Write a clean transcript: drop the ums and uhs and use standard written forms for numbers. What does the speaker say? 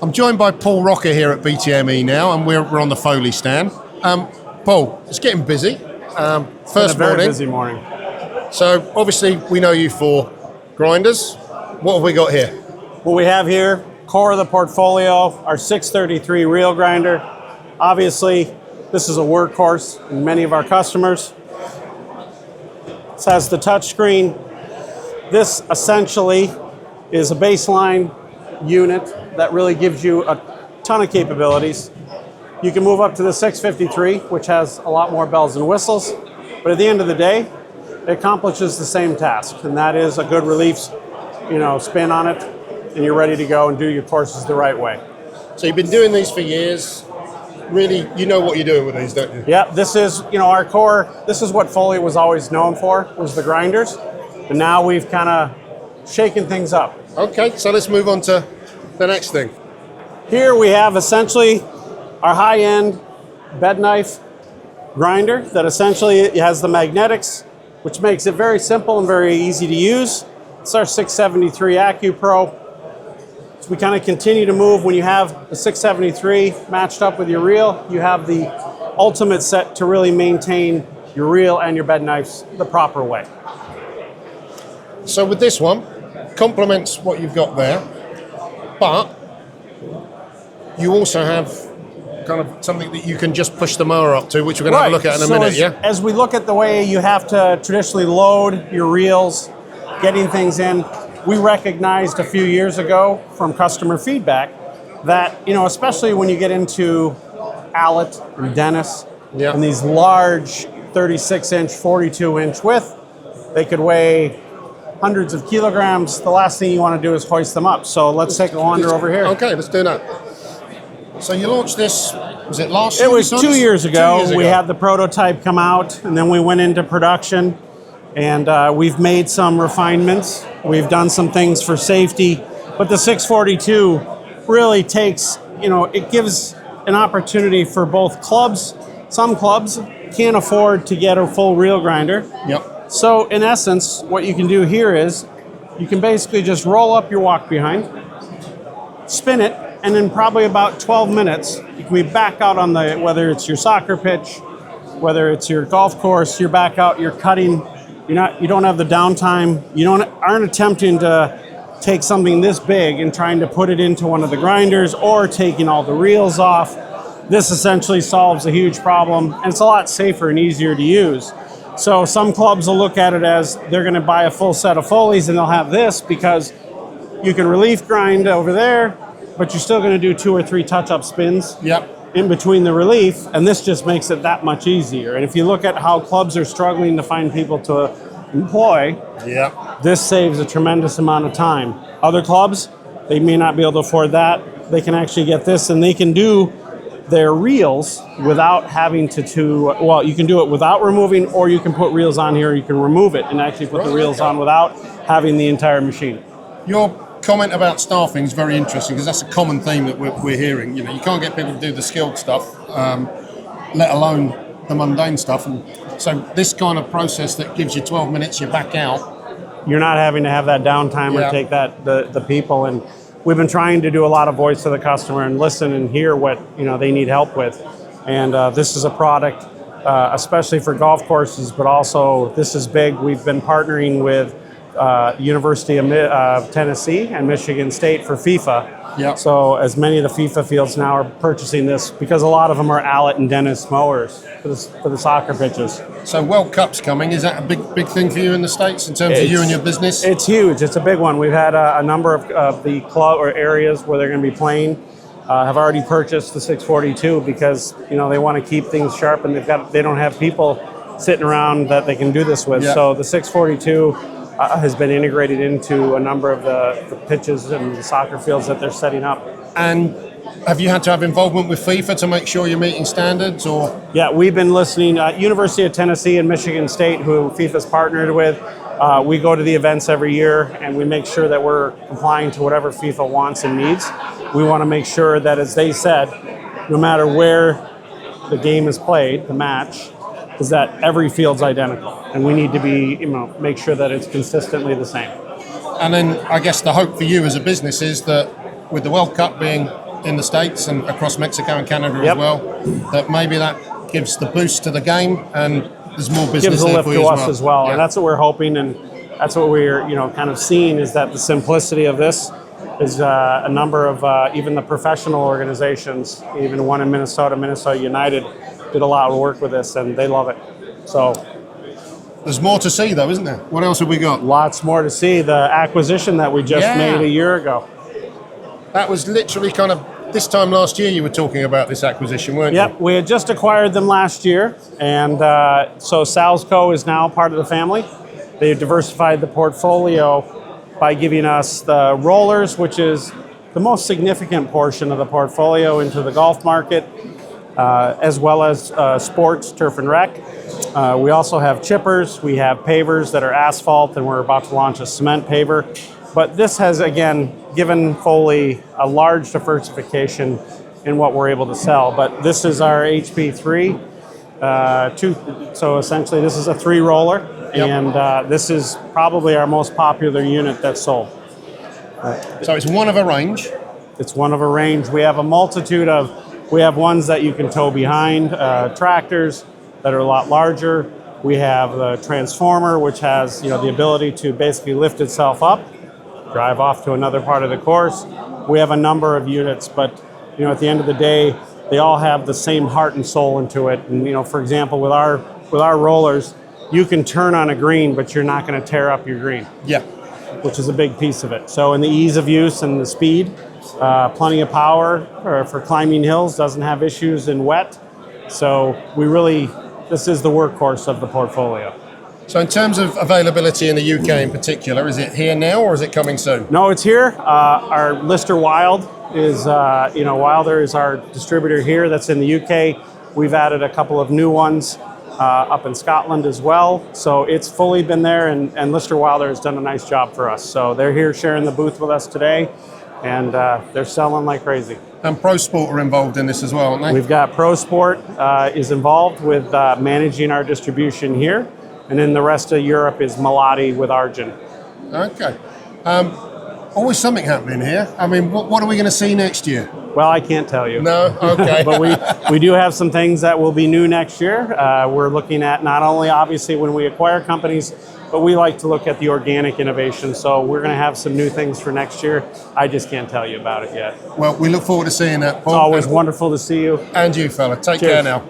I'm joined by Paul Rauker here at BTME now, and we're on the Foley stand. Paul, it's getting busy. First very morning. Busy morning. So obviously we know you for grinders. What have we got here? What we have here, core of the portfolio, our 633 reel grinder. Obviously, this is a workhorse in many of our customers. This has the touch screen. This essentially is a baseline unit that really gives you a ton of capabilities. You can move up to the 653, which has a lot more bells and whistles, but at the end of the day, it accomplishes the same task, and that is a good relief, spin on it, and you're ready to go and do your courses the right way. So you've been doing these for years. Really, you know what you're doing with these, don't you? Yeah, this is, our core. This is what Foley was always known for, was the grinders, but now we've kind of shaken things up. Okay, so let's move on to the next thing. Here we have essentially our high-end bed knife grinder that essentially has the magnetics, which makes it very simple and very easy to use. It's our 673 accu-pro. So we kind of continue to move. When you have the 673 matched up with your reel, you have the ultimate set to really maintain your reel and your bed knives the proper way. So with this one, complements what you've got there, but you also have kind of something that you can just push the mower up to, which we're going to have a look at in a minute, As we look at the way you have to traditionally load your reels, getting things in, we recognized a few years ago from customer feedback that, especially when you get into Allet and Dennis and these large 36-inch, 42-inch width, they could weigh hundreds of kilograms. The last thing you want to do is hoist them up. So let's take a wander over here. Okay, let's do that. So you launched this, was it last year? It was 2 years ago. We had the prototype come out, and then we went into production, and we've made some refinements. We've done some things for safety, but the 642 really takes, it gives an opportunity for both clubs. Some clubs can't afford to get a full reel grinder. Yep. So in essence, what you can do here is you can basically just roll up your walk behind, spin it, and in probably about 12 minutes, you can be back out on whether it's your soccer pitch, whether it's your golf course, you're back out, you're cutting, you don't have the downtime, aren't attempting to take something this big and trying to put it into one of the grinders or taking all the reels off. This essentially solves a huge problem, and it's a lot safer and easier to use. So some clubs will look at it as they're going to buy a full set of Foleys and they'll have this because you can relief grind over there, but you're still going to do 2 or 3 touch-up spins in between the relief, and this just makes it that much easier. And if you look at how clubs are struggling to find people to employ, this saves a tremendous amount of time. Other clubs, they may not be able to afford that. They can actually get this, and they can do their reels without having you can do it without removing, or you can put reels on here, you can remove it and actually put the reels on without having the entire machine. Your comment about staffing is very interesting because that's a common theme that we're hearing. You can't get people to do the skilled stuff, let alone the mundane stuff. And so this kind of process that gives you 12 minutes, you're back out. You're not having to have that downtime or take the people. And we've been trying to do a lot of voice to the customer and listen and hear what they need help with. And this is a product, especially for golf courses, but also this is big. We've been partnering with University of Tennessee and Michigan State for FIFA. Yep. So as many of the FIFA fields now are purchasing this because a lot of them are Allet and Dennis mowers for the soccer pitches. So World Cup's coming. Is that a big thing for you in the States in terms of you and your business? It's huge. It's a big one. We've had a number of the club or areas where they're going to be playing have already purchased the 642 because they want to keep things sharp and they don't have people sitting around that they can do this with. Yep. So the 642 has been integrated into a number of the pitches and the soccer fields that they're setting up. And have you had to have involvement with FIFA to make sure you're meeting standards, or? Yeah, we've been listening. University of Tennessee and Michigan State, who FIFA's partnered with, we go to the events every year and we make sure that we're complying to whatever FIFA wants and needs. We want to make sure that, as they said, no matter where the game is played, the match, is that every field's identical. And we need to be, make sure that it's consistently the same. And then I guess the hope for you as a business is that with the World Cup being in the States and across Mexico and Canada Yep. as well, that maybe that gives the boost to the game and there's more business Gives a there lift for you to us as well. Yeah. And that's what we're hoping, and that's what we're kind of seeing, is that the simplicity of this is a number of even the professional organizations, even one in Minnesota, Minnesota United, did a lot of work with this and they love it. So There's more to see though, isn't there? What else have we got? lots more to see. The acquisition that we just made a year ago. That was literally kind of this time last year you were talking about this acquisition, weren't Yep, we had just acquired them last year, and so Salesco is now part of the family. They've diversified the portfolio by giving us the rollers, which is the most significant portion of the portfolio, into the golf market, as well as sports, turf and rec. We also have chippers, we have pavers that are asphalt, and we're about to launch a cement paver. But this has, again, given Foley a large diversification in what we're able to sell. But this is our HP3, so essentially this is a 3-roller, and this is probably our most popular unit that's sold. So it's one of a range. It's one of a range. We have a multitude of, we have ones that you can tow behind, tractors that are a lot larger. We have the transformer, which has the ability to basically lift itself up, drive off to another part of the course. We have a number of units, but at the end of the day, they all have the same heart and soul into it. And for example, with our rollers, you can turn on a green, but you're not going to tear up your green. Yeah. Which is a big piece of it. So in the ease of use and the speed, plenty of power for climbing hills, doesn't have issues in wet. So this is the workhorse of the portfolio. So in terms of availability in the UK in particular, is it here now or is it coming soon? No, it's here. Our Lister Wild is, Wilder is our distributor here that's in the UK. We've added a couple of new ones up in Scotland as well. So it's fully been there, and Lister Wilder has done a nice job for us. So they're here sharing the booth with us today, and they're selling like crazy. And Pro Sport are involved in this as well, aren't they? We've got Pro Sport is involved with managing our distribution here. And then the rest of Europe is Malati with Argent. Okay. Always something happening here. I mean, what are we going to see next year? Well, I can't tell you. No? Okay. But we do have some things that will be new next year. We're looking at not only, obviously, when we acquire companies, but we like to look at the organic innovation. So we're going to have some new things for next year. I just can't tell you about it yet. Well, we look forward to seeing that, Paul. It's always wonderful to see you. And you, fella. Take Cheers. care now.